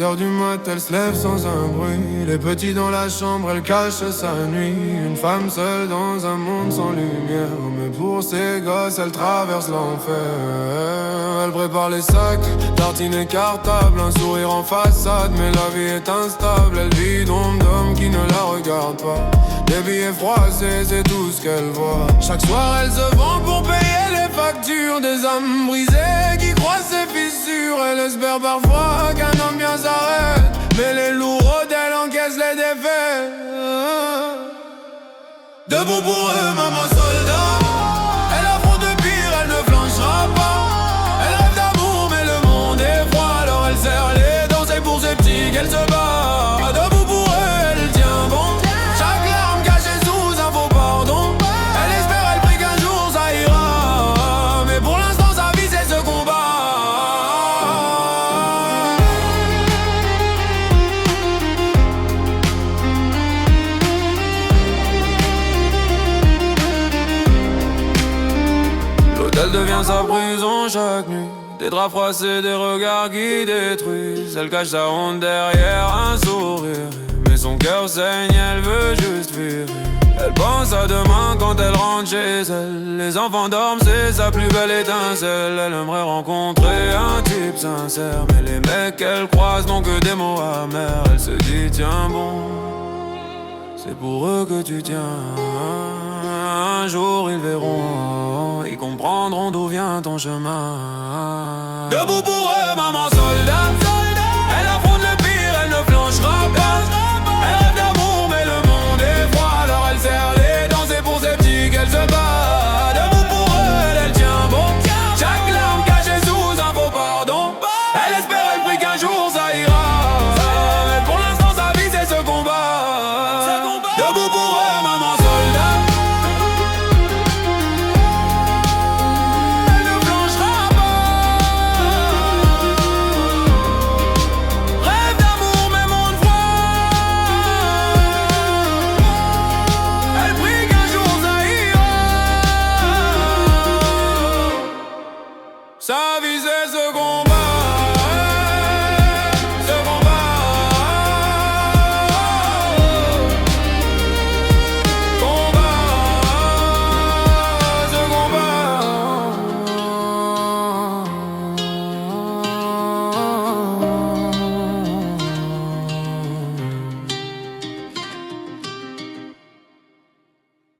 5 heures du mat, elle se lève sans un bruit. Les petits dans la chambre, elle cache sa nuit. Une femme seule dans un monde sans lumière. Mais pour ses gosses, elle traverse l'enfer. Elle prépare les sacs, tartine et cartable. Un sourire en façade, mais la vie est instable. Elle vit d'ombre d'hommes qui ne la regardent pas. Des billets froissés, c'est tout ce qu'elle voit. Chaque soir, elle se vend pour payer les factures. Des âmes brisées qui croisent ses fissures. Elle espère parfois qu'un homme bien s'arrête, mais les lourds d'elle encaissent les défaites. Debout pour eux, maman soldat. Elle affronte le pire, elle ne flanchera pas. Elle rêve d'amour, mais le monde est froid. Alors elle serre les dents, c'est pour ses petits qu'elle se bat. Debout pour eux, elle tient bon. Chaque larme cachée sous un faux pardon. Elle espère, elle prie qu'un jour ça ira. Mais pour l'instant sa vie c'est ce combat. Elle devient sa prison chaque nuit. Des draps froissés, des regards qui détruisent. Elle cache sa honte derrière un sourire. Mais son cœur saigne, elle veut juste vivre. Elle pense à demain quand elle rentre chez elle. Les enfants dorment, c'est sa plus belle étincelle. Elle aimerait rencontrer un type sincère. Mais les mecs qu'elle croise n'ont que des mots amers. Elle se dit tiens bon, c'est pour eux que tu tiens. Un jour ils verront, ils comprendront d'où vient ton chemin. Debout pour eux, maman soldat. Elle affronte le pire, elle ne flanchera pas. Elle rêve d'amour, mais le monde est froid. Alors elle serre les dents, c'est pour ses petits qu'elle se bat. Debout pour eux, elle tient bon. Chaque larme cachée sous un faux pardon. Elle espère, elle prie qu'un jour ça ira. Mais pour l'instant sa vie c'est ce combat. Debout pour eux, maman soldat. Elle ne flanchera pas. Rêve d'amour mais monde froid. Elle prie qu'un jour ça ira. Sa vie c'est ce